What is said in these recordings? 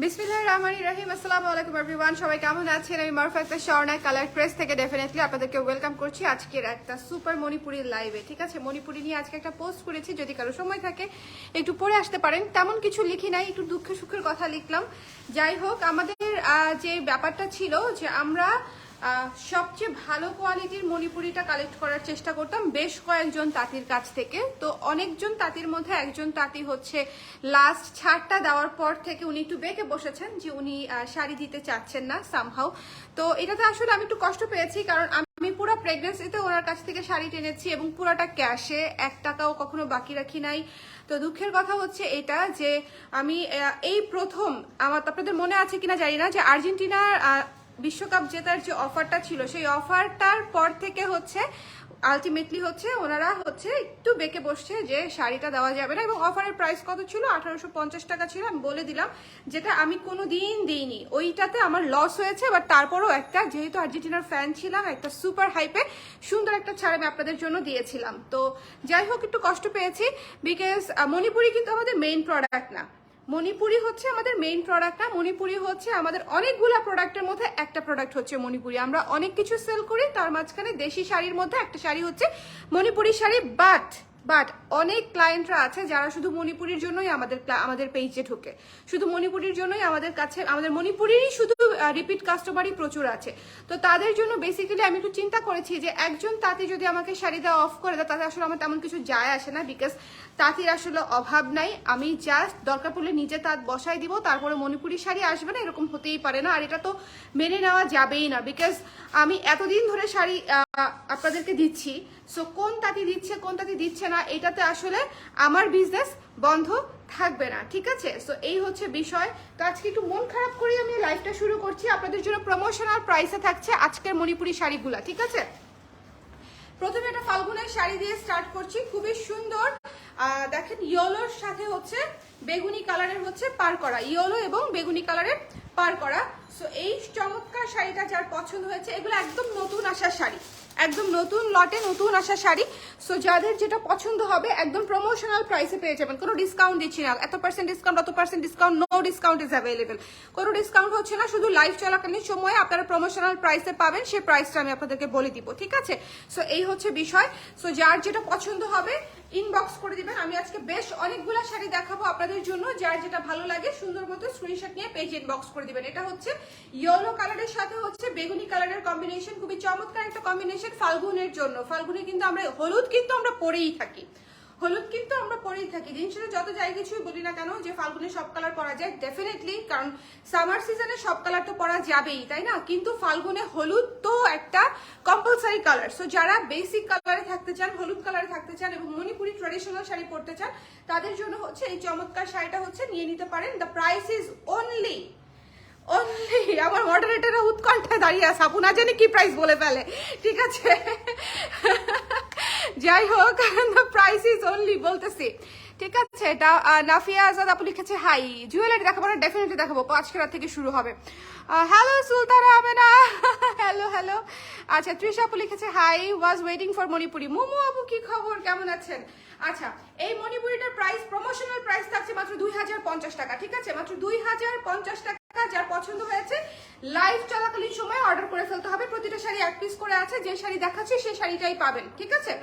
বিসমিল্লাহির রহমানির রহিম। আসসালামু আলাইকুম এভরিওয়ান, সবাই কেমন আছেন? আমি মারুফা একটা স্বর্ণা কালার প্রেস থেকে ডেফিনেটলি আপনাদেরকে ওয়েলকাম করছি আজকের একটা সুপার মণিপুরি লাইভে। ঠিক আছে, মণিপুরি নিয়ে আজকে একটা পোস্ট করেছি, যদি কারো সময় থাকে একটু পড়ে আসতে পারেন। তেমন কিছু লিখি নাই, একটু দুঃখ সুখের কথা লিখলাম। যাই হোক, আমাদের যে ব্যাপারটা ছিল যে আমরা সবচেয়ে ভালো কোয়ালিটির মণিপুরিটা কালেক্ট করার চেষ্টা করতাম বেশ কয়েকজন তাঁতির কাছ থেকে। তো অনেকজন তাঁতির মধ্যে একজন তাঁতি হচ্ছে লাস্ট ছাড়টা দেওয়ার পর থেকে উনি একটু বেঁকে বসেছেন যে উনি শাড়ি দিতে চাচ্ছেন না সামহাও। তো এটাতে আসলে আমি একটু কষ্ট পেয়েছি, কারণ আমি পুরো প্রেগনেন্সিতে ওনার কাছ থেকে শাড়ি টেনেছি এবং পুরোটা ক্যাশে, 1 টাকাও কখনো বাকি রাখি নাই। তো দুঃখের কথা হচ্ছে এটা যে আমি এই প্রথম, আপনাদের মনে আছে কিনা জানি না, যে আর্জেন্টিনার বিশ্বকাপ জেতার যে অফারটা ছিল সেই অফারটার পর থেকে হচ্ছে আলটিমেটলি হচ্ছে ওনারা হচ্ছে একটু বেঁকে বসছে যে শাড়িটা দেওয়া যাবে না। এবং অফারের প্রাইস কত ছিল? 1850 টাকা ছিল। আমি বলে দিলাম যেটা আমি কোনো দিন দিইনি, ওইটাতে আমার লস হয়েছে। বাট তারপরও একটা, যেহেতু আর্জেন্টিনার ফ্যান ছিলাম, একটা সুপার হাইপে সুন্দর একটা ছাড় আমি আপনাদের জন্য দিয়েছিলাম। তো যাই হোক, একটু কষ্ট পেয়েছি বিকজ মণিপুরি কিন্তু আমাদের মেইন প্রোডাক্ট না। মণিপুরি হচ্ছে আমাদের মেইন প্রোডাক্ট না, মণিপুরি হচ্ছে আমাদের অনেকগুলো প্রোডাক্টের মধ্যে একটা প্রোডাক্ট হচ্ছে মণিপুরি। আমরা অনেক কিছু সেল করি, তার মাঝখানে দেশি শাড়ির মধ্যে একটা শাড়ি হচ্ছে মণিপুরি শাড়ি। বাট অনেক ক্লায়েন্টরা আছে যারা শুধু মণিপুরির জন্যই আমাদের পেজে ঢোকে, শুধু মণিপুরির জন্যই আমাদের কাছে, আমাদের মণিপুরিরই শুধু রিপিট কাস্টমারই প্রচুর আছে। তো তাদের জন্য বেসিক্যালি আমি একটু চিন্তা করেছি যে একজন তাঁতি যদি আমাকে শাড়ি দেওয়া অফ করে দেয়, তাতে আসলে আমার তেমন কিছু যায় আসে না, বিকজ তাঁতির আসলে অভাব নাই। আমি জাস্ট দরকার পড়লে নিজে তাঁত বসাই দিব, তারপরে মণিপুরি শাড়ি আসবে না, এরকম হতেই পারে না। আর এটা তো মেনে নেওয়া যাবেই না, বিকজ আমি এতদিন ধরে শাড়ি আপনাদেরকে দিচ্ছি। সো কোন তাঁতি দিচ্ছে কোন তাঁতি দিচ্ছে না, এটাতে আসলে আমার বিজনেস বন্ধ থাকবে না। ঠিক আছে, সো এই হচ্ছে বিষয়। তো আজকে একটু মন খারাপ করে আমি লাইভটা শুরু করছি। আপনাদের জন্য প্রমোশনাল প্রাইসে থাকছে আজকের মণিপুরি শাড়িগুলা। ঠিক আছে, প্রথমে একটা ফাল্গুনের শাড়ি দিয়ে স্টার্ট করছি, খুবই সুন্দর। দেখেন, ইয়েলোর সাথে হচ্ছে বেগুনি কালারের হচ্ছে পার করা, ইয়েলো এবং বেগুনি কালারের পার করা। সো এই চমৎকার শাড়িটা যার পছন্দ হয়েছে, এগুলো একদম নতুন আসা শাড়ি, একদম নতুন লটে নতুন আসা শাড়ি। সো যাদের যেটা পছন্দ হবে একদম প্রমোশনাল প্রাইসে পেয়ে যাবেন, কোনো ডিসকাউন্ট দিচ্ছি না, এত পার্সেন্ট ডিসকাউন্ট অত percent discount, no discount is available. কোনো ডিসকাউন্ট হচ্ছে না, শুধু লাইভ চলাকালীন সময়ে আপনারা প্রমোশনাল প্রাইসে পাবেন, সেই প্রাইসটা আমি আপনাদেরকে বলে দিব। ঠিক আছে, সো এই হচ্ছে বিষয়। সো যার যেটা পছন্দ হবে ইনবক্স করে দিবেন। আমি আজকে বেশ অনেকগুলো শাড়ি দেখাবো আপনাদের জন্য, যার যেটা ভালো লাগে সুন্দর মতো স্ক্রিনশট নিয়ে পেজ ইনবক্স করে দিবেন। এটা হচ্ছে ইয়েলো কালারের সাথে হচ্ছে বেগুনি কালারের কম্বিনেশন, খুবই চমৎকার একটা কম্বিনেশন ফাল্গুনের জন্য। ফাল্গুনে কিন্তু আমরা হলুদ কিন্তু আমরা পরেই থাকি, হলুদ কিন্তু আমরা পরেই থাকি। জিনিসটা যত যাই কিছুই বলি না কেন যে ফাল্গুনে সব কালার পরা যায়, ডেফিনেটলি, কারণ সামার সিজনে সব কালার তো পরা যাবেই, তাই না? কিন্তু ফাল্গুনে হলুদ তো একটা কম্পালসারি কালার। সো যারা বেসিক কালারে থাকতে চান, হলুদ কালারে থাকতে চান এবং মণিপুরি ট্রেডিশনাল শাড়ি পরতে চান, তাদের জন্য হচ্ছে এই চমৎকার শাড়িটা হচ্ছে নিয়ে নিতে পারেন। দ্য প্রাইস ইজ অনলি আমার মডারেটররা উৎকণ্ঠায় দাঁড়িয়ে আছে, আপু না জানি কি প্রাইস বলে ফেলে। ঠিক আছে, যাই হোক, প্রাইস ইজ অনলি বলতেছি। ঠিক আছে, এটা নাফিয়া আজাদ আপু লিখেছে হাই। জুয়েলারি দেখাবো না? ডেফিনেটলি দেখাবো, 5 রাত থেকে শুরু হবে। Hello Sultana Amena, hello hello. আচ্ছা, তৃষা আপু লিখেছে hi, was waiting for Manipuri. Momo আপু কি খবর, কেমন আছেন? আচ্ছা, এই মণিপুরিটার প্রাইস, প্রমোশনাল প্রাইস থাকছে মাত্র 2050 টাকা। ঠিক আছে, মাত্র 2050 টাকা। যার পছন্দ হয়েছে লাইভ চলাকালীন সময় অর্ডার করে ফেলতে হবে। প্রতিটা শাড়ি 1 পিস করে আছে, যে শাড়ি দেখাচ্ছি সেই শাড়িটাই পাবেন। ঠিক আছে,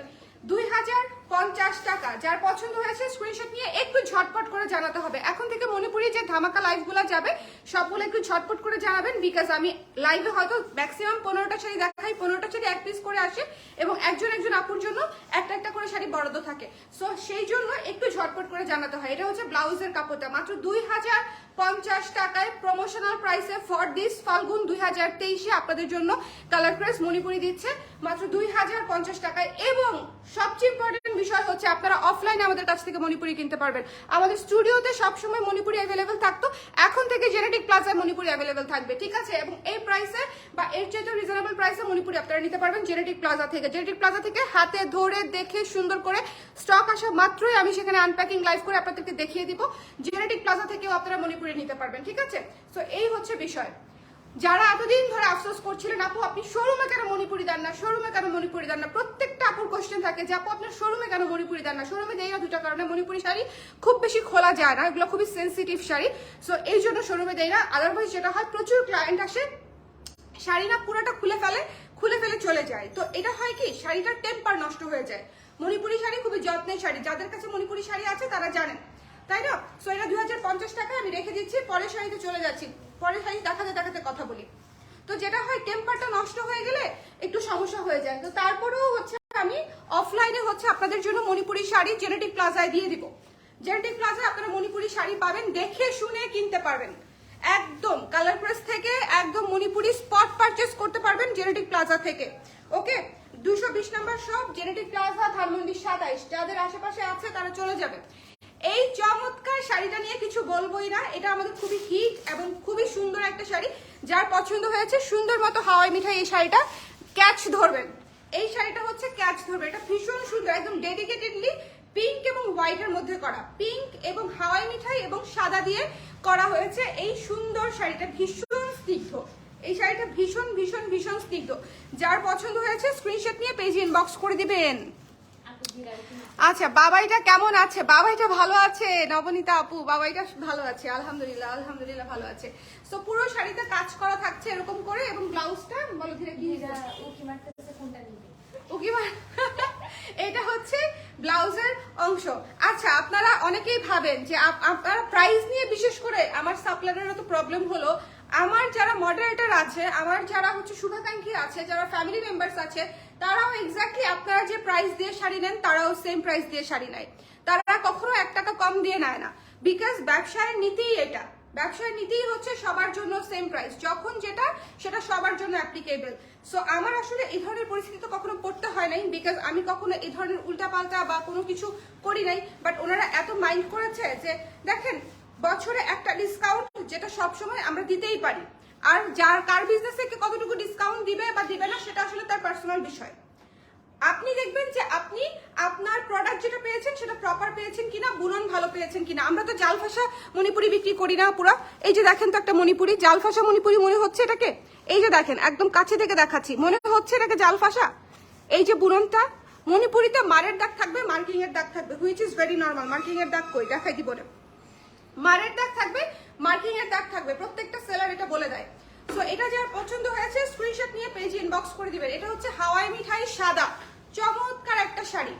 2050 টাকা। যার পছন্দ হয়েছে স্ক্রিনশট নিয়ে একটু ঝটপট করে জানাতে হবে। এখন থেকে মণিপুরি যে ধামাকা লাইভগুলো যাবে সবগুলো একটু ঝটপট করে জানাবেন, বিকজ আমি লাইভে হয়তো ম্যাক্সিমাম 15টা শাড়ি দেখাই, 15টা শাড়ি 1 পিস করে আসে এবং একজন একজন আপুর জন্য একটা একটা করে শাড়ি বরাদ্দ থাকে। সো সেই জন্য একটু ঝটপট করে জানাতে হয়। এটা হচ্ছে ব্লাউজের কাপড়টা, মাত্র 2050 টাকায় প্রমোশনাল প্রাইসে ফর দিস ফাল্গুন 2023 আপনাদের জন্য কালার ক্রেস মণিপুরি দিচ্ছে মাত্র 2050 টাকায়। এবং সবচেয়ে ইম্পর্টেন্ট বিষয় হচ্ছে আপনারা অফলাইনে আমাদের কাছ থেকে মণিপুরি কিনতে পারবেন। আমাদের স্টুডিওতে সবসময় মণিপুরি অ্যাভেলেবেল থাকতো, এখন থেকে জেনেটিক প্লাজায় মণিপুরি অ্যাভেলেবেল থাকবে। ঠিক আছে, এবং এই প্রাইসে বা এর চাইতে রিজনেবল প্রাইসে মণিপুরি আপনারা নিতে পারবেন জেনেটিক প্লাজা থেকে। জেনেটিক প্লাজা থেকে হাতে ধরে দেখে সুন্দর করে স্টক আসা মাত্রই আমি সেখানে আনপ্যাকিং লাইভ করে আপনাদেরকে দেখিয়ে দিব। জেনেটিক প্লাজা থেকেও আপনারা মণিপুরি নিতে পারবেন। ঠিক আছে, সো এই হচ্ছে বিষয়। যারা এতদিন ধরে আফসোস করছিলেন আপু আপনি শোরুমে কেন মণিপুরি দেন না, শোরুমে কেন মণিপুরি দেন না, প্রত্যেকটা আপুর কোশ্চেন থাকে যে আপু আপনার শোরুমে কেন মণিপুরি দেন না। শোরুমে দেই না দুটো কারণে, মণিপুরি শাড়ি খুব বেশি খোলা যায় না, এগুলো খুবই সেন্সিটিভ শাড়ি, সো এই জন্য শোরুমে দেই না। আদারওয়াইজ যেটা হয় প্রচুর ক্লায়েন্ট আসে, শাড়ি না পুরোটা খুলে ফেলে চলে যায়, তো এটা হয় কি শাড়িটার টেম্পার নষ্ট হয়ে যায়। মণিপুরি শাড়ি খুবই যত্নের শাড়ি, যাদের কাছে মণিপুরি শাড়ি আছে তারা জানেন, তাই না? সো এটা 2050 টাকা আমি রেখে দিচ্ছি, পরের শাড়িতে চলে যাচ্ছি, পরের শাড়ি দেখাতে কথা বলি। তো যেটা হয় টেম্পারটা নষ্ট হয়ে গেলে একটু সমস্যা হয়ে যায়, তো তারপরেও হচ্ছে আমি অফলাইনে হচ্ছে আপনাদের জন্য মণিপুরি শাড়ি জেনেটিক প্লাজায় দিয়ে দিব। জেনেটিক প্লাজায় আপনারা মণিপুরি শাড়ি পাবেন, দেখে শুনে কিনতে পারবেন, একদম কালার প্রেস থেকে একদম মণিপুরি স্পট পারচেস করতে পারবেন জেনেটিক প্লাজা থেকে। ওকে, 220 নম্বর সব জেনেটিক প্লাজা, ধানমন্ডি 27, যাদের আশেপাশে আছে তারা চলে যাবে। এই চমৎকার শাড়িটা নিয়ে কিছু বলবোই না, এটা আমাদের খুবই হিট এবং খুবই সুন্দর একটা শাড়ি, যার পছন্দ হয়েছে সুন্দর মতো হাওয়াই মিঠাই এই শাড়িটা ক্যাচ ধরবেন। এই শাড়িটা হচ্ছে ক্যাচ ধরবে, এটা ভীষণ সুন্দর, একদম ডেডিকেটেডলি পিঙ্ক এবং হোয়াইটের মধ্যে করা, পিঙ্ক এবং হাওয়াই মিঠাই এবং সাদা দিয়ে করা হয়েছে এই সুন্দর শাড়িটা, ভীষণ স্নিগ্ধ এই শাড়িটা, ভীষণ ভীষণ ভীষণ স্নিগ্ধ। যার পছন্দ হয়েছে স্ক্রিনশট নিয়ে পেজে ইনবক্স করে দিবেন। আচ্ছা বাবাইটা কেমন আছে? বাবাইটা ভালো আছে নবনীতা আপু, বাবাইটা ভালো আছে আলহামদুলিল্লাহ, আলহামদুলিল্লাহ ভালো আছে। সো পুরো শাড়িতে কাজ করা থাকছে এরকম করে, এবং ব্লাউজটা বলো ধীরে ধীরে এটা হচ্ছে ব্লাউজের অংশ। আচ্ছা আপনারা অনেকেই ভাবেন যে আপনারা প্রাইস নিয়ে, বিশেষ করে আমার সাপ্লায়ারের তো প্রবলেম হলো, আমার যারা মডারেটর আছে, আমার যারা হচ্ছে শুভাকাঙ্ক্ষী আছে, যারা ফ্যামিলি মেম্বার্স আছে, তারাও এক্স্যাক্টলি আপনারা যে প্রাইস দিয়ে শাড়ি নেন তারাও সেম প্রাইস দিয়ে শাড়ি নেয়, তারা কখনো 1 টাকা কম দিয়ে নেয় না, বিকজ ব্যবসায়ের নীতিই এটা, ব্যবসায়ের নীতিই হচ্ছে সবার জন্য সেম প্রাইস, যখন যেটা সেটা সবার জন্য অ্যাপ্লিকেবল। সো আমার আসলে এই ধরনের পরিস্থিতি কখনো পড়তে হয় নাই, বিকজ আমি কখনো এই ধরনের উল্টাপাল্টা বা কোনো কিছু করি নাই, বাট ওনারা এত মাইন্ড করেছে যে দেখেন বছরে একটা ডিসকাউন্ট যেটা সবসময় আমরা দিতেই পারি, আর যার কার বিজনেসে কতটুকু ডিসকাউন্ট দিবে বা দিবে না সেটা আসলে তার পার্সোনাল বিষয়। আপনি দেখবেন যে আপনি আপনার প্রোডাক্ট যেটা পেয়েছেন সেটা প্রপার পেয়েছেন কিনা, বুনন ভালো পেয়েছেন কিনা। আমরা তো জালফাসা মণিপুরি বিক্রি করি না পুরো, এই যে দেখেন তো একটা মণিপুরি, জালফাসা মণিপুরি মনে হচ্ছে এটাকে, এই যে দেখেন একদম কাছে থেকে দেখাচ্ছি, মনে হচ্ছে এটাকে জালফাসা। এই যে বুননটা, মণিপুরিতে মারের দাগ থাকবে, মার্কিং এর দাগ থাকবে, which is very normal. Marking এর দাগ কই দেখাই দিব না, মারের দাগ থাকবে, মার্কিং এর দাগ থাকবে, প্রত্যেকটা সেলার এটা বলে দেয়। সো এটা যার পছন্দ হয়েছে স্ক্রিনশট নিয়ে পেজে ইনবক্স করে দিবেন। এটা হচ্ছে হাওয়াই মিঠাই সাদা, চমৎকার একটা শাড়ি,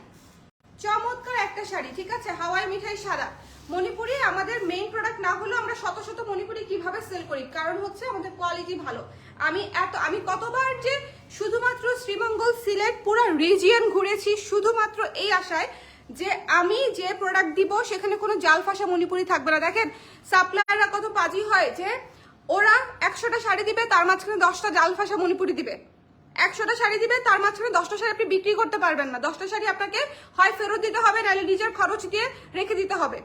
চমৎকার একটা শাড়ি, ঠিক আছে? হাওয়াই মিঠাই সাদা মণিপুরি আমাদের মেইন প্রোডাক্ট না হলেও আমরা শত শত মণিপুরি কিভাবে সেল করি, কারণ হচ্ছে আমাদের কোয়ালিটি ভালো। আমি কতবার যে শুধুমাত্র শ্রীমঙ্গল, সিলেট পুরো রিজিয়ন ঘুরেছি শুধুমাত্র এই আশায় যে আমি যে প্রোডাক্ট দিব সেখানে কোনো জালফাসা মণিপুরি থাকবে না। দেখেন সাপ্লায়াররা কত পাজি হয় যে ওরা 100টা শাড়ি দিবে, তার মাঝখানে 10টা জালফাসা মণিপুরি দিবে, 100টা শাড়ি দিবে, তার মাঝখানে 10টা শাড়ি আপনি বিক্রি করতে পারবেন না, 10টা শাড়ি আপনাকে হয় ফেরত দিতে হবে, নাহলে নিজের খরচ দিয়ে রেখে দিতে হবে।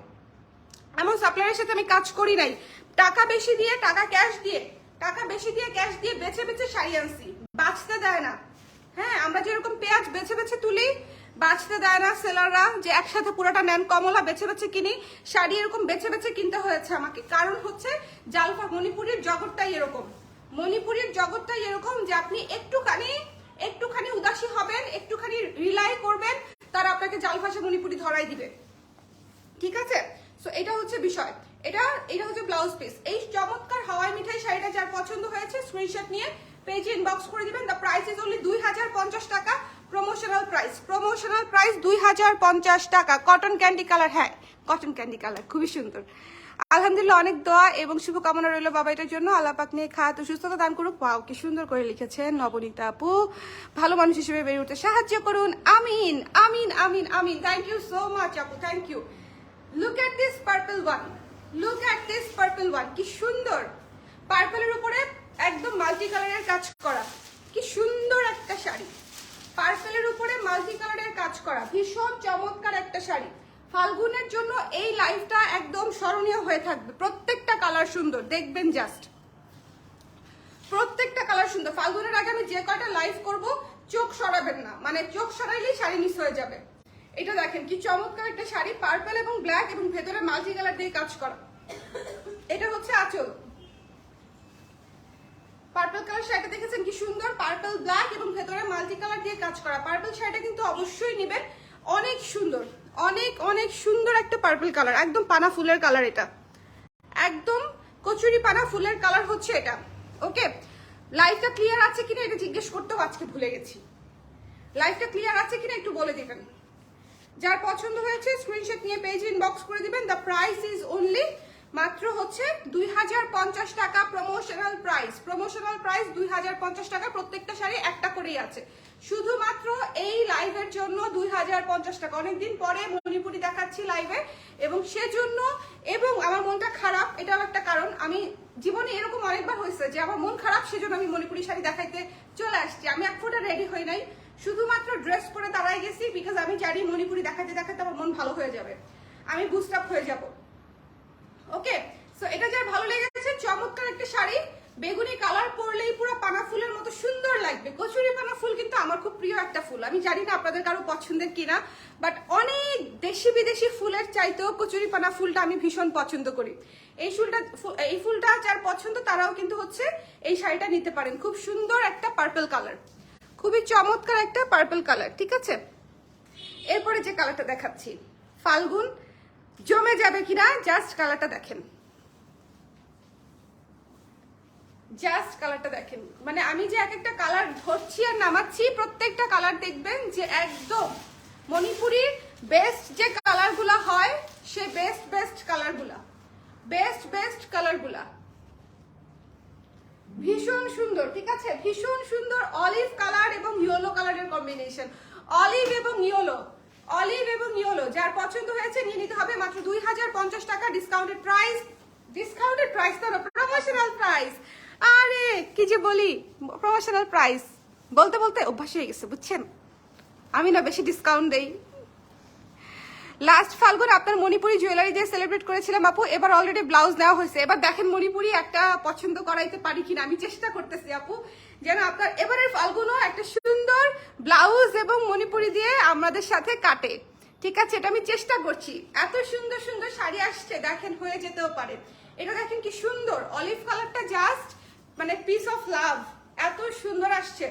এমন সাপ্লায়ারের সাথে আমি কাজ করি নাই, টাকা বেশি দিয়ে ক্যাশ দিয়ে বেছে বেছে শাড়ি আনছি, বাঁচতে দেয় না। হ্যাঁ, আমরা যেরকম পেঁয়াজ বেছে বেছে তুলি, বাঁচতে দেয় না সেলাররা যে একসাথে পুরোটা নেন, কমলা বেছে বেছে কিনি, শাড়ি এরকম বেছে বেছে কিনতে হয়েছে আমাকে, কারণ হচ্ছে জালফা মণিপুরের জগৎটাই এরকম, মণিপুরের জগৎটাই এরকম যে আপনি একটুখানি উদাসী হবেন, একটুখানি রিলাই করবেন, তারা আপনাকে জালফাসা মণিপুরি ধরাই দিবে, ঠিক আছে? সো এটা হচ্ছে বিষয়, এটা হচ্ছে ব্লাউজ পিস। এই চমৎকার হাওয়াই মিঠাই শাড়িটা যার পছন্দ হয়েছে স্ক্রিনশট নিয়ে পেজে ইনবক্স করে দিবেন। দ্য প্রাইস ইজ অনলি 2050 টাকা, প্রমোশনাল প্রাইস 2050 টাকা। কটন ক্যান্ডি কালার, হ্যাঁ কটন ক্যান্ডি কালার, খুবই সুন্দর। আলহামদুলিল্লাহ, অনেক দোয়া এবং শুভকামনা রইল বাবা এটার জন্য, আল্লাহ পাক নিয়ে খাত ও সুস্থতা দান করুক। ওয়াও কি সুন্দর করে লিখেছেন নবনীতা আপু, ভালো মানুষ হিসেবে বেড়ে উঠতে সাহায্য করুন, আমিন আমিন আমিন আমিন। থ্যাংক ইউ সো মাচ আপু, thank you. Look at this purple one, কি সুন্দর, পার্পলের উপরে একদম মাল্টি কালারের কাজ করা, কি সুন্দর একটা শাড়ি, পার্পলের উপরে মাল্টি কালারের কাজ করা, ভীষণ চমৎকার একটা শাড়ি। ফাল্গুনের জন্য এই লাইফটা একদম স্মরণীয় হয়ে থাকবে, প্রত্যেকটা কালার সুন্দর, দেখবেন জাস্ট প্রত্যেকটা কালার সুন্দর। ফাল্গুনের আগে আমি যে কয়টা লাইভ করব চোখ সরাবেন না, মানে চোখ সরাইলেই শাড়ি মিস হয়ে যাবে। এটা দেখেন কি চমৎকার একটা শাড়ি, পার্পল এবং ব্ল্যাক এবং ভেতরে মাল্টি কালার দিয়ে কাজ করা। এটা হচ্ছে আঁচল, পার্পল কালার শাড়িটা দেখেছেন কি সুন্দর, পার্পল ব্ল্যাক এবং ভেতরে মাল্টি কালার দিয়ে কাজ করা। পার্পল শাড়িটা কিন্তু অবশ্যই নেবেন, অনেক সুন্দর, অনেক অনেক সুন্দর একটা পার্পল কালার, একদম পানা ফুলের কালার, এটা একদম কচুরি পানা ফুলের কালার হচ্ছে এটা। ওকে, লাইভটা ক্লিয়ার আছে কিনা এটা জিজ্ঞেস করতেও আজকে ভুলে গেছি। লাইভটা ক্লিয়ার আছে কিনা একটু বলে দিবেন। যার পছন্দ হয়েছে স্ক্রিনশট নিয়ে পেজে ইনবক্স করে দিবেন। দ্য প্রাইস ইজ অনলি মাত্র হচ্ছে 2050 টাকা, প্রমোশনাল প্রাইস। প্রমোশনাল প্রাইস 2050 টাকা। প্রত্যেকটা শাড়ি একটা করেই আছে, শুধুমাত্র এই লাইভের জন্য 2050 টাকা। অনেকদিন পরে মণিপুরি দেখাচ্ছি লাইভে এবং সেজন্য, এবং আমার মনটা খারাপ, এটাও একটা কারণ। আমি জীবনে এরকম অনেকবার হয়েছে যে আমার মন খারাপ, সেজন্য আমি মণিপুরি শাড়ি দেখাইতে চলে আসছি। আমি এক ফোঁটা রেডি হই নাই, শুধুমাত্র ড্রেস পরে দাঁড়াই গেছি, বিকজ আমি জানি মণিপুরি দেখাতে দেখাতে আমার মন ভালো হয়ে যাবে, আমি বুস্ট আপ হয়ে যাব। ওকে, সো এটা যার ভালো লেগেছে, চমৎকার একটা শাড়ি, বেগুনি কালার পরলেই পুরো পানা ফুলের মতো সুন্দর লাগবে। কচুরি পানা ফুল কিন্তু আমার খুব প্রিয় একটা ফুল, আমি জানি না আপনাদের কারো পছন্দের কিনা, বাট অনেক দেশি বিদেশি ফুলের চাইতেও কচুরি পানা ফুলটা আমি ভীষণ পছন্দ করি। এই ফুলটা যার পছন্দ তারাও কিন্তু হচ্ছে এই শাড়িটা নিতে পারেন। খুব সুন্দর একটা পার্পল কালার, খুবই চমৎকার একটা পার্পল কালার, ঠিক আছে। এরপরে যে কালারটা দেখাচ্ছি, ফাল্গুন জমে যাবে কিনা, জাস্ট কালারটা দেখেন, জাস্ট কালারটা দেখেন। মানে আমি যে এক একটা কালার ধরছি আর নামাচ্ছি, প্রত্যেকটা কালার দেখবেন যে একদম মণিপুরির বেস্ট যে কালারগুলা হয়, সে বেস্ট কালারগুলা, বেস্ট কালারগুলা ভীষণ সুন্দর, ঠিক আছে, ভীষণ সুন্দর। অলিভ কালার এবং ইয়েলো কালারের কম্বিনেশন, অলিভ এবং ইয়েলো, অলিভ এবং ইয়েলো। যার পছন্দ হয়েছে নিয়ে নিতে হবে মাত্র 2050 টাকা। ডিসকাউন্টেড প্রাইস, ডিসকাউন্টেড প্রাইস তো না, প্রমোশনাল প্রাইস। আরে কি যে বলি, প্রমোশনাল প্রাইস বলতে বলতে অভ্যাস হয়ে গেছে, বুঝছেন, আমি না বেশি ডিসকাউন্ট দেই। লাস্ট ফাল্গুন আপনার মণিপুরি জুয়েলারি দিয়ে সেলিব্রেট করেছিলাম আপু, এবার অলরেডি ব্লাউজ নেওয়া হয়েছে। এবার দেখেন মণিপুরি একটা পছন্দ করাইতে পারি কিনা, আমি চেষ্টা করতেছি আপু, যেন আপনার এবারের ফাল্গুনও একটা সুন্দর ব্লাউজ এবং মণিপুরি দিয়ে আমাদের সাথে কাটে, ঠিক আছে, এটা আমি চেষ্টা করছি। এত সুন্দর সুন্দর শাড়ি আসছে, দেখেন হয়ে যেতেও পারে। এটা দেখেন কি সুন্দর, অলিভ কালারটা জাস্ট মানে পিস অফ লাভ, এত সুন্দর আসছে,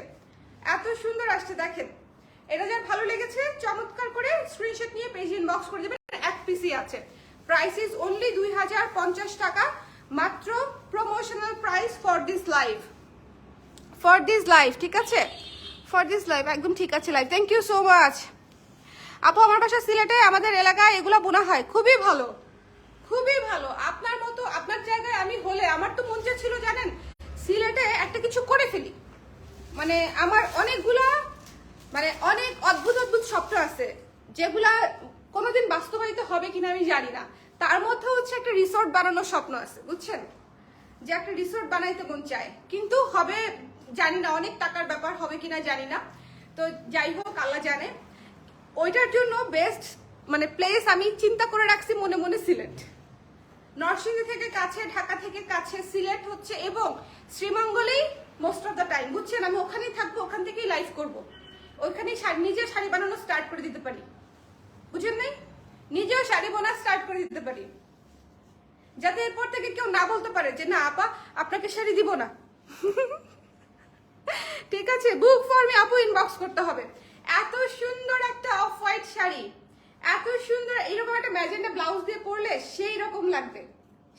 এত সুন্দর আসছে, দেখেন। এটা যার ভালো লেগেছে চমৎকার করে স্ক্রিনশট নিয়ে পেজ ইনবক্স করে দেবেন, এক পিসই আছে। প্রাইস ইজ অনলি 2050 টাকা, মাত্র promotional price for this live, for this live, ঠিক আছে, ফর দিস লাইভ, একদম ঠিক আছে live. Thank you so much আপু। আমার বাসা সিলেটে, আমাদের এলাকায় এগুলো বোনা হয়, খুবই ভালো, খুবই ভালো। আপনার মতো, আপনার জায়গায় আমি হলে আমার তো মন ছিল জানেন সিলেটে একটা কিছু করে ফেলি। মানে আমার অনেকগুলা, মানে অনেক অদ্ভুত অদ্ভুত স্বপ্ন আছে যেগুলা কোনোদিন বাস্তবায়িত হবে কিনা আমি জানি না। তার মধ্যে হচ্ছে একটা রিসোর্ট বানানোর স্বপ্ন আছে, বুঝছেন, যে একটা রিসোর্ট বানাইতে মন চায়, কিন্তু হবে জানি না, অনেক টাকার ব্যাপার, হবে কিনা জানি না। তো যাই হোক, আল্লাহ জানে। ওইটার জন্য বেস্ট মানে প্লেস আমি চিন্তা করে রাখছি মনে মনে সিলেট। নরসিংদী থেকে কাছে, ঢাকা থেকে কাছে সিলেট হচ্ছে, এবং শ্রীমঙ্গলেই মোস্ট অফ দ্য টাইম, বুঝছেন, আমি ওখানেই থাকবো, ওখান থেকেই লাইভ করব, ওইখানেই নিজের শাড়ি বানানো স্টার্ট করে দিতে পারি, বুঝেন নাই, নিজেও শাড়ি বানা স্টার্ট করে দিতে পারি, যাতে এরপর থেকে কেউ না বলতে পারে যে না আপা আপনাকে শাড়ি দিব না। ঠিক আছে, বুক ফর মি আপু, ইনবক্স করতে হবে। এত সুন্দর একটা অফ হোয়াইট শাড়ি, এত সুন্দর, এইরকম একটা ম্যাজেন্ডা ব্লাউজ দিয়ে পরলে সেই রকম লাগবে,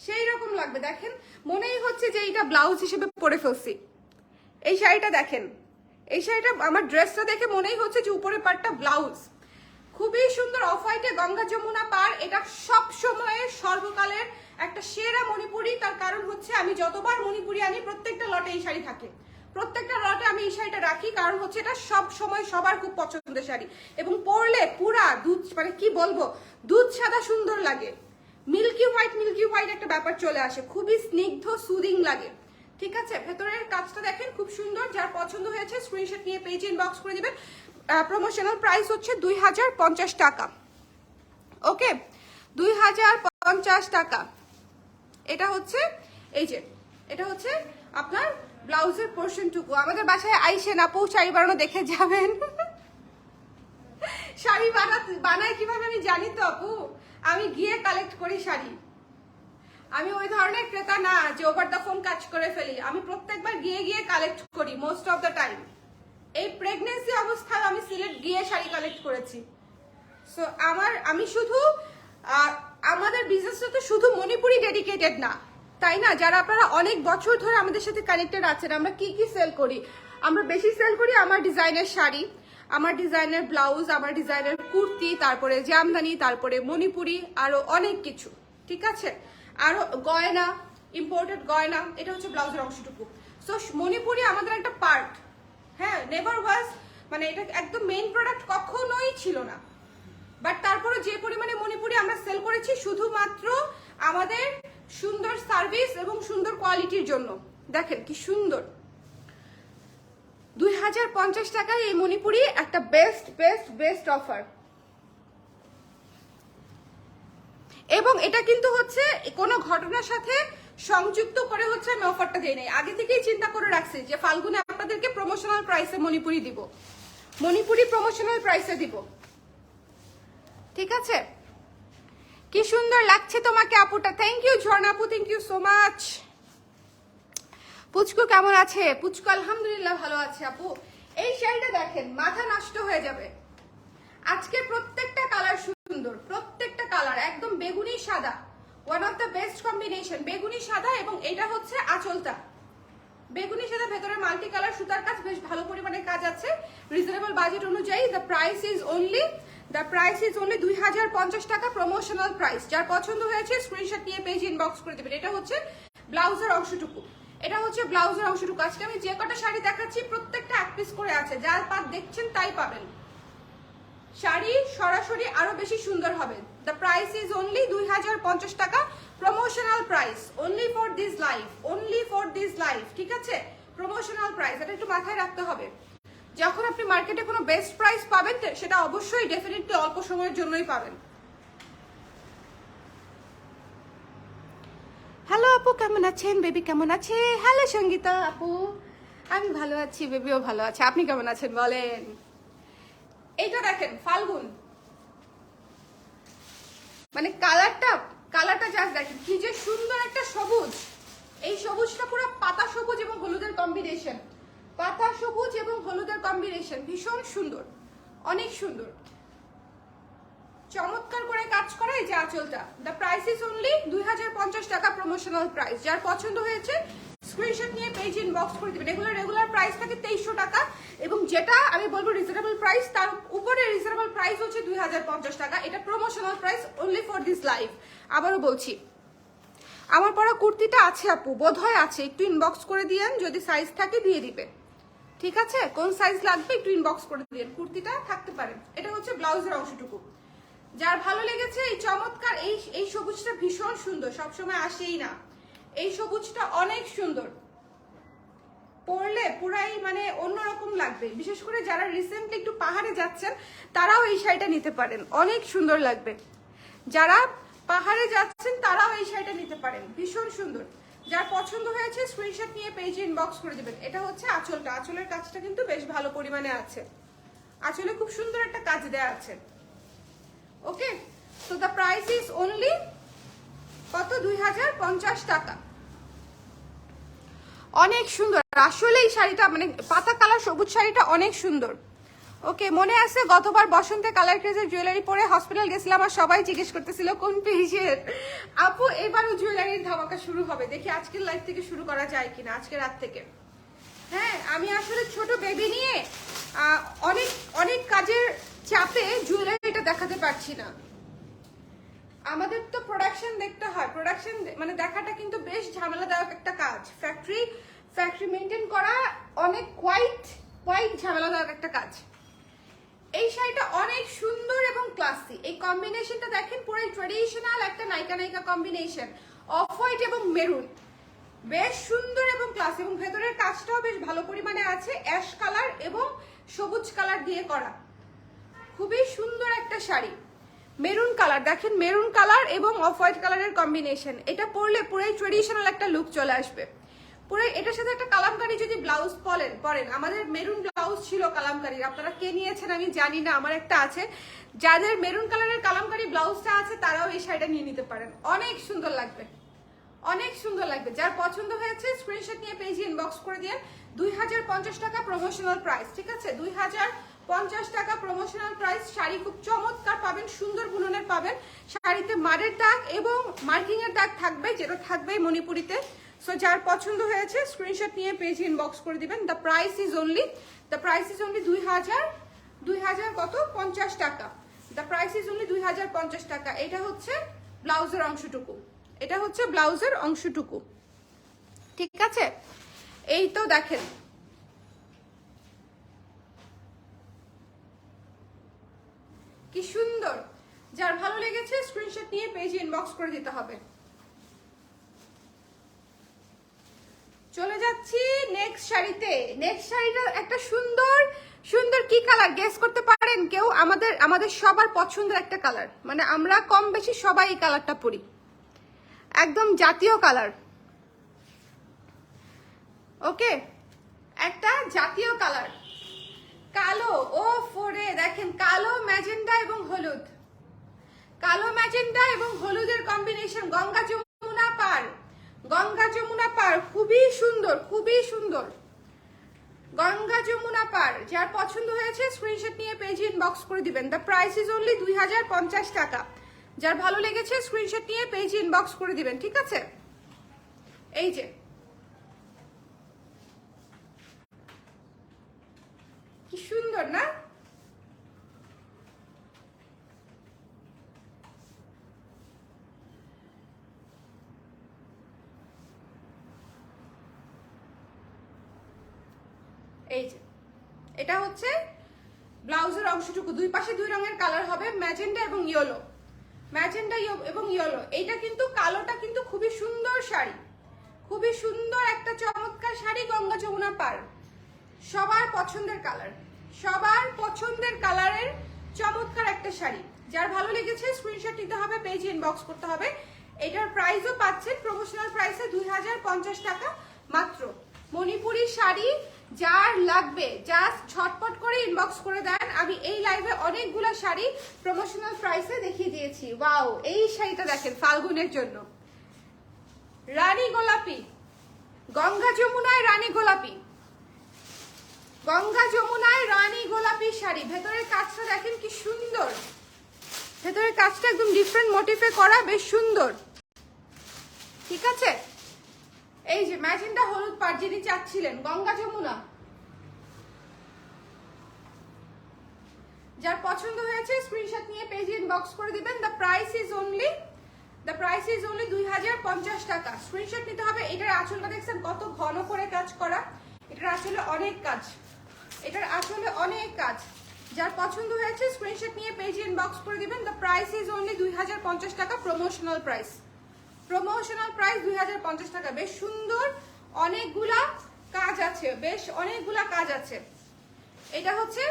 সেই রকম লাগবে। দেখেন মনেই হচ্ছে যে এইটা ব্লাউজ হিসেবে পরে ফেলছি। এই শাড়িটা দেখেন, এই শাড়িটা আমার ড্রেসটা দেখে মনেই হচ্ছে যে উপরের পার্টটা ব্লাউজ। খুবই সুন্দর অফ হোয়াইটে গঙ্গা যমুনা পার। এটা সব সময়ের সর্বকালের একটা সেরা মণিপুরি, তার কারণ হচ্ছে আমি যতবার মণিপুরি আনি প্রত্যেকটা লটে এই শাড়ি থাকে, প্রত্যেকটা লটে আমি এই শাড়িটা রাখি, কারণ হচ্ছে এটা সব সময় সবার খুব পছন্দের শাড়ি, এবং পরলে পুরা দুধ, মানে কি বলবো, দুধ সাদা সুন্দর লাগে, মিল্কি হোয়াইট একটা ব্যাপার চলে আসে, খুবই স্নিগ্ধ সুদিং লাগে, ঠিক আছে। ভেতরের কাজটা দেখেন খুব সুন্দর। যার পছন্দ হয়েছে স্ক্রিনশট নিয়ে পেজে ইনবক্স করে দিবেন। প্রমোশনাল প্রাইস হচ্ছে 2050 টাকা, ওকে, 2050 টাকা। এটা হচ্ছে, এই যে এটা হচ্ছে আপনার ব্লাউজের পোর্শনটুকু। আমাদের বাসায় আইসেন আপু, শাড়ি বানানো দেখে যাবেন। শাড়ি বানায় কিভাবে আমি জানি তো আপু, আমি গিয়ে কালেক্ট করি শাড়ি। আমি ওই ধরনের ক্রেতা না যে ওভার দ্য ফোন কাজ করে ফেলি। আমি প্রত্যেকবার গিয়ে গিয়ে কালেক্ট করি মোস্ট অফ দ্য টাইম। এই প্রেগনেন্সি অবস্থায় আমি সিলেট গিয়ে শাড়ি কালেক্ট করেছি। সো আমি শুধু আমাদের বিজনেসটা তো শুধু মণিপুরি ডেডিকেটেড না, তাই না? যারা আপনারা অনেক বছর ধরে আমাদের সাথে কানেক্টেড আছেন, আমরা কি কি সেল করি? আমরা বেশি সেল করি আমার ডিজাইনের শাড়ি, আমার ডিজাইনের ব্লাউজ, আমার ডিজাইনের কুর্তি, তারপরে জামদানি, তারপরে মণিপুরি, আরো অনেক কিছু। ঠিক আছে, আরো গয়না, ইম্পোর্টেড গয়না। এটা হচ্ছে ব্লাউজের অংশটুকু। সো মণিপুরি আমাদের একটা পার্ট। হ্যাঁ, নেভার ওয়াজ, মানে এটা একদম মেইন প্রোডাক্ট কখনোই ছিল না। বাট তারপরে যে পরিমাণে মণিপুরি আমরা সেল করেছি শুধুমাত্র আমাদের সুন্দর সার্ভিস এবং সুন্দর কোয়ালিটির জন্য। দেখেন কি সুন্দর, 2050 টাকায় এই মণিপুরি একটা বেস্ট বেস্ট বেস্ট অফার। এবং এটা কিন্তু হচ্ছে কোনো ঘটনার সাথে সংযুক্ত করে হচ্ছে আমি অফারটা দিই নাই, আগে থেকেই চিন্তা করে রাখছি যে ফাল্গুনে আপনাদেরকে প্রমোশনাল প্রাইসে মণিপুরি দিব, মণিপুরি প্রমোশনাল প্রাইসে দিব। ঠিক আছে, কি সুন্দর লাগছে তোমাকে আপুটা। থ্যাংক ইউ ঝর্ণা আপু, থ্যাংক ইউ সো মাচ। পুচকু কেমন আছে? পুচকু আলহামদুলিল্লাহ ভালো আছে আপু। এই শাড়িটা দেখেন, মাথা নষ্ট হয়ে যাবে। আজকে প্রত্যেকটা কালার সুন্দর, প্রত্যেকটা কালার একদম বেগুনি সাদা, one of the best combination. বেগুনি সাদা এবং এটা হচ্ছে আঁচলটা বেগুনি সাদা, ভেতরে মাল্টি কালার সুতার কাজ, বেশ ভালো পরিমাণে কাজ আছে। রিজনেবল বাজেট অনুযায়ী দ্য প্রাইস ইজ অনলি 2050 টাকা প্রমোশনাল প্রাইস। যার পছন্দ হয়েছে স্ক্রিনশট নিয়ে পেজ ইনবক্স করে দেবেন। এটা হচ্ছে ব্লাউজের অংশটুকু, এটা হচ্ছে ব্লাউজের অংশটুকু। আজকে আমি যে কটা শাড়ি দেখাচ্ছি প্রত্যেকটা এক পিস করে আছে, যার পাত দেখছেন তাই পাবেন। শাড়ি সরাসরি আরো বেশি সুন্দর হবে। দ্য প্রাইস ইজ অনলি 2050 টাকা promotional price, only for this life, only for this life. ঠিক আছে, প্রমোশনাল প্রাইস, এটা একটু মাথায় রাখতে হবে। যখন আপনি মার্কেটে কোনো বেস্ট প্রাইস পাবেন সেটা অবশ্যই ডেফিনেটলি অল্প সময়ের জন্যই পাবেন। হ্যালো আপু, কেমন আছেন? বেবি কেমন আছে? হ্যালো সঙ্গীতা আপু, আমি ভালো আছি, বেবিও ভালো আছে। আপনি কেমন আছেন বলেন? এইটা দেখেন ফাল্গুন, মানে কালারটা জাস্ট দেখেন কি যে সুন্দর একটা সবুজ। এই সবুজটা পুরো পাতা সবুজ এবং হলুদের কম্বিনেশন, পাতা সবুজ এবং হলুদের কম্বিনেশন, ভীষণ সুন্দর, অনেক সুন্দর, চমৎকার করে কাজ করে। এই যে আঁচলটা, দ্য প্রাইস ইজ অনলি 2050 টাকা প্রমোশনাল প্রাইস। যার পছন্দ হয়েছে স্ক্রিনশট নিয়ে পেজ ইনবক্স করে দিবেন। রেগুলার প্রাইস থাকে 2300 টাকা, এবং যেটা আমি বলবো রিজনেবল প্রাইস, তার উপরে রিজনেবল প্রাইস হচ্ছে 2050 টাকা। এটা promotional price only for this life. আবারও বলছি, আমার পরা কুর্তিটা আছে আপু, বোধহয় আছে, একটু ইনবক্স করে দিয়েন, যদি সাইজ থাকে দিয়ে দিবে। ঠিক আছে, কোন সাইজ লাগবে একটু ইনবক্স করে দিন, কুর্তিটা থাকতে পারে। এটা হচ্ছে ব্লাউজের অংশটুকু। যার ভালো লেগেছে এই চমৎকার এই সবুজটা ভীষণ সুন্দর, সবসময় আসেই না। এই সবুজটা অনেক সুন্দর, পরলে পুরাই মানে অন্যরকম লাগবে। বিশেষ করে যারা রিসেন্টলি একটু পাহাড়ে যাচ্ছেন তারাও এই শাড়িটা নিতে পারেন, অনেক সুন্দর লাগবে। যারা পাহাড়ে যাচ্ছেন তারাও এই শাড়িটা নিতে পারেন, ভীষণ সুন্দর। যার পছন্দ হয়েছে স্ক্রিনশট নিয়ে পেজে ইনবক্স করে দিবেন। এটা হচ্ছে আঁচলটা, আঁচলের কাজটা কিন্তু বেশ ভালো পরিমাণে আছে, আঁচলে খুব সুন্দর একটা কাজ দেয়া আছে। Okay, so the price is only কত? 2050 টাকা। অনেক সুন্দর আসলে এই শাড়িটা, মানে পাতা কালার সবুজ শাড়িটা অনেক সুন্দর। ওকে, মনে আছে গতবার বসন্তে কালার ক্রেজের জুয়েলারি পরে হসপিটাল গেছিলাম আর সবাই জিজ্ঞেস করতেছিল কোন পেজের আপু। এবারও জুয়েলারির ধামাকা শুরু হবে, দেখি আজকের লাইভ থেকে শুরু করা যায় কিনা, আজকে রাত থেকে। হ্যাঁ, আমি আসলে ছোট বেবি নিয়ে অনেক অনেক কাজের চাপে জুয়েলারিটা দেখাতে পারছি না। আমাদের তো প্রোডাকশন দেখতে হয়, প্রোডাকশন মানে দেখাটা কিন্তু বেশ ঝামেলাদায়ক একটা কাজ। ফ্যাক্টরি মেনটেন করা অনেক কোয়াইট ঝামেলাদায়ক একটা কাজ। এই শাড়িটা অনেক সুন্দর এবং ক্লাসি। এই কম্বিনেশনটা দেখেন, পুরো ট্রেডিশনাল একটা নায়িকা কম্বিনেশন, অফ হোয়াইট এবং মেরুন, বেশ সুন্দর এবং ক্লাসি। এবং ভেতরের কাজটাও বেশ ভালো পরিমাণে আছে, অ্যাশ কালার এবং সবুজ কালার দিয়ে করা, খুবই সুন্দর একটা শাড়ি। মেরুন কালার দেখেন, মেরুন কালার এবং অফ হোয়াইট কালারের কম্বিনেশন। এটা পরলে পুরোই ট্রেডিশনাল একটা লুক চলে আসবে। পুরো এটার সাথে একটা কালামকারী যদি ব্লাউজ পরেন, আমাদের মেরুন ব্লাউজ ছিল কালামকারীর, আপনারা কে নিয়েছেন আমি জানি না, আমার একটা আছে। যাদের মেরুন কালারের কালামকারী ব্লাউজটা আছে তারাও এই শাড়িটা নিয়ে নিতে পারেন, অনেক সুন্দর লাগবে, অনেক সুন্দর লাগবে। যার পছন্দ হয়েছে স্ক্রিনশট নিয়ে পেজে ইনবক্স করে দিন। 2050 টাকা প্রমোশনাল প্রাইস, ঠিক আছে? 2050 টাকা প্রমোশনাল প্রাইস। শাড়ি খুব চমৎকার পাবেন, সুন্দর বুননের পাবেন। শাড়িতে মারের দাগ এবং মার্কিং এর দাগ থাকবে, যেটা থাকবে মণিপুরিতে। সো যার পছন্দ হয়েছে স্ক্রিনশট নিয়ে পেজে ইনবক্স করে দিবেন। দ্য প্রাইস ইজ অনলি 2000 কত 50 টাকা। দ্য প্রাইস ইজ অনলি 2050 টাকা। এটা হচ্ছে ব্লাউজের অংশটুকু, এটা হচ্ছে ব্লাউজের অংশটুকু, ঠিক আছে? এই তো দেখেন, কি সুন্দর। যার ভালো লেগেছে স্ক্রিনশট নিয়ে পেজে ইনবক্স করে দিতে হবে। চলে যাচ্ছি নেক্সট শাড়িতে। নেক্সট শাড়িটা একটা সুন্দর সুন্দর কি কালার গেস করতে পারেন কেউ? আমাদের সবার পছন্দের একটা কালার, মানে আমরা কম বেশি সবাই এই কালারটা পরি, একদম জাতীয় কালার। ওকে, একটা জাতীয় কালার, কালো। ও ফোরে দেখেন, কালো ম্যাজেন্ডা এবং হলুদ, কালো ম্যাজেন্ডা এবং হলুদের কম্বিনেশন। গঙ্গা যমুনা পার, গঙ্গা যমুনা পার, খুবই সুন্দর, খুবই সুন্দর। গঙ্গা যমুনা পার। যার পছন্দ হয়েছে স্ক্রিনশট নিয়ে পেজে ইনবক্স করে দিবেন। দ্য প্রাইস ইজ অনলি 2050 টাকা। যার ভালো লেগেছে স্ক্রিনশট নিয়ে পেজে ইনবক্স করে দিবেন, ঠিক আছে? এই যে কি সুন্দর না? এই যে এটা হচ্ছে ব্লাউজের অংশটুকু, দুই পাশে দুই রঙের কালার হবে, ম্যাজেন্ডা এবং ইয়েলো, ম্যাজেন্ডা এবং ইয়েলো। এইটা কিন্তু কালোটা কিন্তু খুবই সুন্দর শাড়ি, খুবই সুন্দর একটা চমৎকার শাড়ি। গঙ্গা যমুনা পার, সবার পছন্দের কালার, সবার পছন্দের কালারের চমৎকার একটা শাড়ি। যার ভালো লেগেছে স্ক্রিনশট নিতে হবে, পেজে ইনবক্স করতে হবে। এটার প্রাইসও পাচ্ছেন প্রমোশনাল প্রাইসে 2050 টাকা মাত্র। মণিপুরি শাড়ি যার লাগবে জাস্ট ঝটপট করে ইনবক্স করে দেন। আমি এই লাইভে অনেকগুলো শাড়ি প্রমোশনাল প্রাইসে দেখিয়ে দিয়েছি। ওয়াও, এই শাড়িটা দেখেন ফাল্গুনের জন্য, রানী গোলাপি, গঙ্গা যমুনায় রানী গোলাপি, গঙ্গা যমুনায় রানী গোলাপি শাড়ি। ভেতরের কাজটা দেখেন কি সুন্দর, ভেতরের কাজটা একদম ডিফারেন্ট মোটিফে করা, বেশ সুন্দর, ঠিক আছে? এই যে ম্যাজেন্ডা হলুদ পাড় যিনি চাচ্ছিলেন, গঙ্গা যমুনা। যার পছন্দ হয়েছে স্ক্রিনশট নিয়ে পেজে ইনবক্স করে দিবেন। দ্য প্রাইস ইজ অনলি 2050 টাকা। স্ক্রিনশট নিতে হবে। এটার আঁচলটা দেখছেন কত ঘন করে কাজ করা, এটার আসলে অনেক কাজ, এটার আসলে অনেক কাজ। যার পছন্দ হয়েছে স্ক্রিনশট নিয়ে পেজে ইনবক্স করে দিবেন। দ্য প্রাইস ইজ অনলি 2050 টাকা প্রমোশনাল প্রাইস। প্রমোশনাল প্রাইস 2050 টাকা। বেশ সুন্দর, অনেকগুলা কাজ আছে, বেশ অনেকগুলা কাজ আছে। এটা হচ্ছে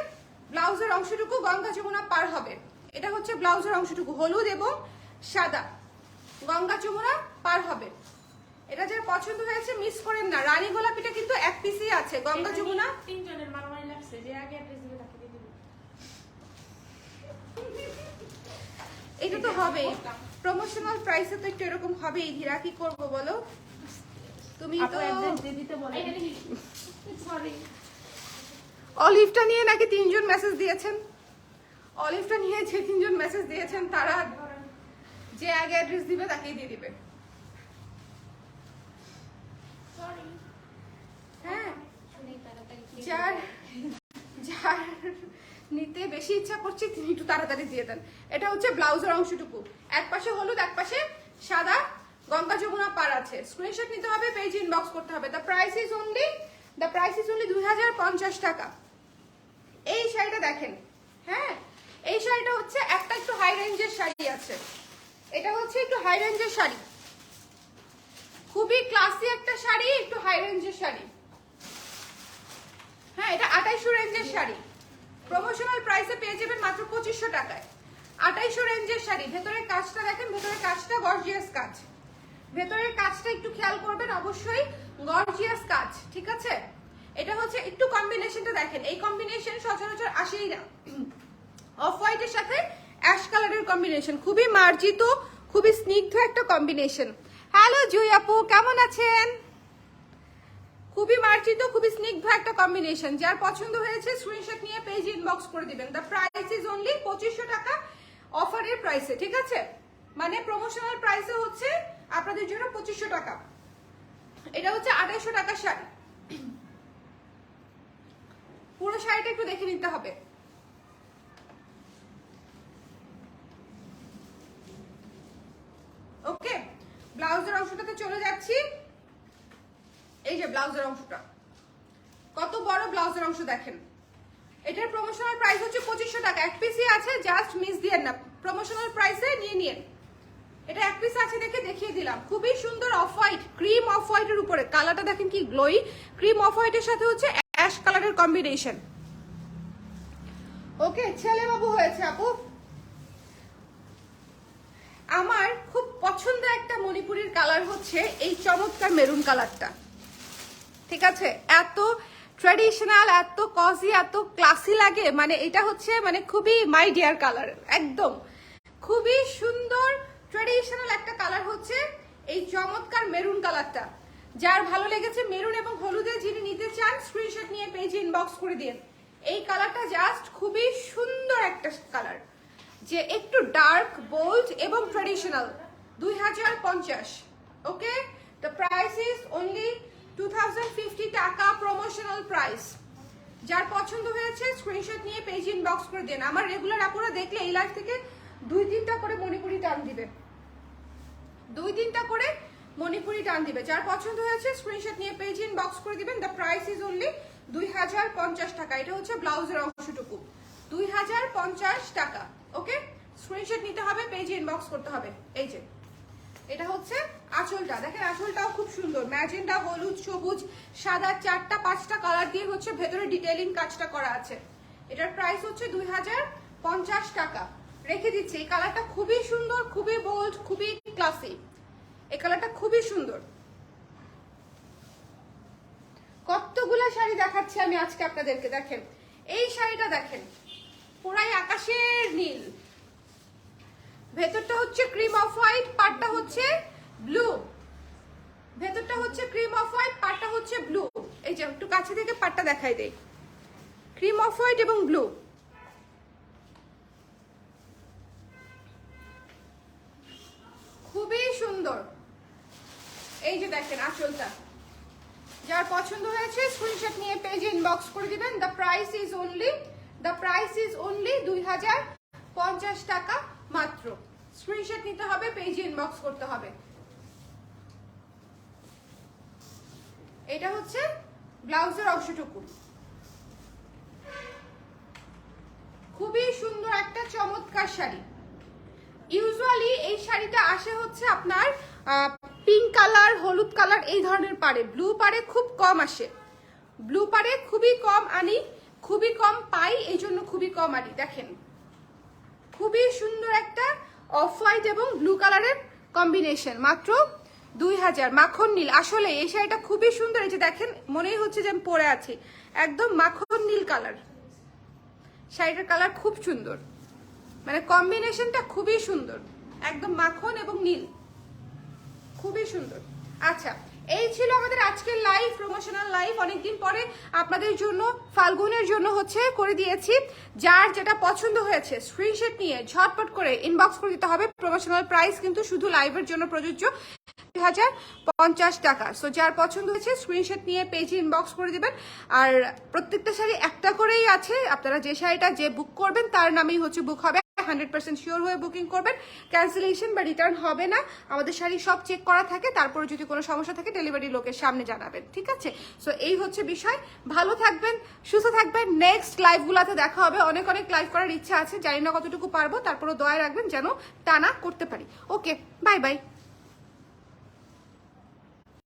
ব্লাউজের অংশটুকু, গঙ্গা যমুনা পার হবে। এটা হচ্ছে ব্লাউজের অংশটুকু, হলুদ এবং সাদা, গঙ্গা যমুনা পার হবে। এটা যার পছন্দ হয়েছে মিস করেন না। রানী গোলাপিটা কিন্তু এক পিসই আছে, গঙ্গা যমুনা। তিনজনের মারামারি লাগছে, যে আগে অ্যাড্রেস দিবে তাকে দিয়ে দিবে। এটা তো হবে প্রমোশনাল প্রাইসে, তো একটু এরকম হবেই। ধীরা, কি করব বলো? তুমি তো অ্যাড্রেস দিয়ে দিতে বলে। সরি, অলিভটা নিয়ে নাকি 3 জন মেসেজ দিয়েছেন। অলিভটা নিয়ে যে 3 জন মেসেজ দিয়েছেন তারা যে আগে অ্যাড্রেস দিবে তাকেই দিয়ে দিবে। সরি। হ্যাঁ, শুনে তাড়াতাড়ি যার যার নিতে বেশি ইচ্ছা করছে তিনি একটু তাড়াতাড়ি দিয়ে দেন। এটা হচ্ছে ব্লাউজের অংশটুকু, এক পাশে হলুদ এক পাশে সাদা, গঙ্গা যমুনা পার আছে। স্ক্রিনশট নিতে হবে, পেজ ইনবক্স করতে হবে। দ্য প্রাইস ইজ অনলি 2050 টাকা। এই শাড়িটা দেখেন, হ্যাঁ এই শাড়িটা হচ্ছে একটা একটু হাই রেঞ্জের শাড়ি আছে, এটা হচ্ছে একটু হাই রেঞ্জের শাড়ি, খুবই ক্লাসি একটা শাড়ি, একটু হাই রেঞ্জের শাড়ি। হ্যাঁ, এটা 2800 রেঞ্জের শাড়ি। প্রমোশনাল প্রাইসে পেয়ে যাবেন মাত্র 2500 টাকায়। 2800 রেঞ্জের শাড়ি। ভেতরের কাজটা দেখেন, ভেতরের কাজটা গর্জিয়াস কাজ, ভেতরের কাজটা একটু খেয়াল করবেন, অবশ্যই গর্জিয়াস কাজ, ঠিক আছে? এটা হচ্ছে একটু কম্বিনেশনটা দেখেন, এই কম্বিনেশন সচরাচর আসেই না। অফ হোয়াইটের সাথে অ্যাশ কালারের কম্বিনেশন, খুবই মার্জিত, খুবই স্নিগ্ধ একটা কম্বিনেশন। হ্যালো জুই আপু, কেমন আছেন? খুবই মার্জিত, খুবই স্নিগ্ধ একটা কম্বিনেশন। যার পছন্দ হয়েছে স্ক্রিনশট নিয়ে পেজ ইনবক্স করে দিবেন। দ্য প্রাইস ইজ অনলি 2500 টাকা অফারের প্রাইসে, ঠিক আছে? মানে প্রমোশনাল প্রাইসে হচ্ছে আপনাদের জন্য 2500 টাকা। এটা হচ্ছে 2800 টাকার শাড়ি। পুরো শাড়িটা একটু দেখে নিতে হবে। ওকে, ব্লাউজের অংশটাতে চলে যাচ্ছি। এই যে ব্লাউজের অংশটা, কত বড় ব্লাউজের অংশ দেখেন। এটার প্রমোশনাল প্রাইস হচ্ছে 2500 টাকা। এক পিসই আছে, জাস্ট মিস দিয়েন না, প্রমোশনাল প্রাইসে নিয়ে নিন। এটা এক পিস আছে দেখে দেখিয়ে দিলাম। খুবই সুন্দর অফ হোয়াইট, ক্রিম অফ হোয়াইটের উপরে কালারটা দেখেন কি গ্লোই। ক্রিম অফ হোয়াইটের সাথে হচ্ছে অ্যাশ কালারের কম্বিনেশন। ওকে, ছেলে বাবু হয়েছে আপু। আমার খুব পছন্দের একটা মণিপুরীর কালার হচ্ছে এই চমৎকার মেরুন কালারটা, ঠিক আছে? এত ট্র্যাডিশনাল, এত কজি, এত ক্লাসি লাগে। মানে এটা হচ্ছে মানে খুবই মাই ডিয়ার কালার, একদম খুবই সুন্দর ট্র্যাডিশনাল একটা কালার হচ্ছে এই চমৎকার মেরুন কালারটা। যার ভালো লেগেছে মেরুন এবং হলুদে, যিনি নিতে চান স্ক্রিনশট নিয়ে পেজে ইনবক্স করে দিন। এই কালারটা জাস্ট খুবই সুন্দর একটা কালার, যে একটু ডার্ক, বোল্ড এবং traditional. 2050। Okay, the price is only 2050 টাকা, প্রমোশনাল প্রাইস। যার পছন্দ হয়েছে স্ক্রিনশট নিয়ে পেজ ইনবক্স করে দেন। আমার রেগুলার আপুরা দেখলে এই লাইভ থেকে 2-3টা করে মণিপুরি টান দিবে, 2-3টা করে মণিপুরি টান দিবে। যার পছন্দ হয়েছে স্ক্রিনশট নিয়ে পেজ ইনবক্স করে দিবেন। দ্য প্রাইস ইজ অনলি 2050 টাকা। এটা হচ্ছে ব্লাউজের অংশটুকু, 2050 টাকা। ওকে, স্ক্রিনশট নিতে হবে, পেজে ইনবক্স করতে হবে। এই যে এটা হচ্ছে আঁচলটা, দেখেন আঁচলটাও খুব সুন্দর। ম্যাজেন্টা, হলুদ, সবুজ, সাদা, 4টা-5টা কালার দিয়ে হচ্ছে ভেতরে ডিটেইলিং কাজটা করা আছে। এটার প্রাইস হচ্ছে 2050 টাকা। রেখে দিচ্ছি। এই কালারটা খুবই সুন্দর, খুবই বোল্ড, খুবই ক্লাসি। এই কালারটা খুবই সুন্দর। কতগুলা শাড়ি দেখাচ্ছি আমি আজকে আপনাদেরকে। দেখেন এই শাড়িটা, দেখেন পুরাই আকাশের নীল। ভেতরটা হচ্ছে ক্রিম অফ হোয়াইট, পাটটা হচ্ছে ব্লু। ভেতরটা হচ্ছে ক্রিম অফ হোয়াইট, পাটটা হচ্ছে ব্লু। এই যে একটু কাছে থেকে পাটটা দেখাই দেই, ক্রিম অফ হোয়াইট এবং ব্লু। খুবই সুন্দর। এই যে দেখেন আঁচলটা। যার পছন্দ হয়েছে স্ক্রিনশট নিয়ে পেজে ইনবক্স করে দিবেন। দ্য প্রাইস ইজ অনলি 2050 টাকা মাত্র। স্ক্রিনশট নিতে হবে, পেজে ইনবক্স করতে হবে। এটা হচ্ছে ব্লাউজের অংশটুকু। খুবই সুন্দর একটা চমৎকার শাড়ি। ইউজুয়ালি এই শাড়িটা আসে হচ্ছে আপনার পিঙ্ক কালার, হলুদ কালার, এই ধরনের পাড়ে। ব্লু পাড়ে খুব কম আসে, ব্লু পাড়ে খুবই কম আনি, খুবই কম পাই, এই জন্য খুবই কম আনি। দেখেন খুবই সুন্দর একটা অফ হোয়াইট এবং ব্লু কালারের কম্বিনেশন, মাত্র 2000। মাখন নীল, আসলে এই শাড়িটা খুবই সুন্দর। এই যে দেখেন, মনেই হচ্ছে যে আমি পরে আছি। একদম মাখন নীল কালার। শাড়িটার কালার খুব সুন্দর, মানে কম্বিনেশনটা খুবই সুন্দর, একদম মাখন এবং নীল, খুবই সুন্দর। আচ্ছা, এই ছিল আমাদের আজকের লাইভ, প্রমোশনাল লাইভ। অনেকদিন পরে আপনাদের জন্য, ফাল্গুনের জন্য হচ্ছে করে দিয়েছি। যার যেটা পছন্দ হয়েছে স্ক্রিনশট নিয়ে ঝটপট করে ইনবক্স করে দিতে হবে। প্রমোশনাল প্রাইস কিন্তু শুধু লাইভের জন্য প্রযোজ্য, 2050 টাকা। সো যার পছন্দ হয়েছে স্ক্রিনশট নিয়ে পেজে ইনবক্স করে দিবেন। আর প্রত্যেকটা শাড়ি একটা করেই আছে, আপনারা যে শাড়িটা যে বুক করবেন তার নামেই হচ্ছে বুক হবে। 100% শিওর হয়ে বুকিং করবেন, ক্যান্সেলেশন বা রিটার্ন হবে না। আমাদের শাড়ি সব চেক করা থাকে, তারপরে যদি কোনো সমস্যা থাকে ডেলিভারি লোকের সামনে জানাবেন, ঠিক আছে? সো এই হচ্ছে বিষয়। ভালো থাকবেন, সুস্থ থাকবেন। নেক্সট লাইভগুলোতে দেখা হবে। অনেক অনেক লাইভ করার ইচ্ছা আছে, জানি না কতটুকু পারবো, তারপরে দয়া রাখবেন যেন টানা করতে পারি। ওকে, বাই বাই।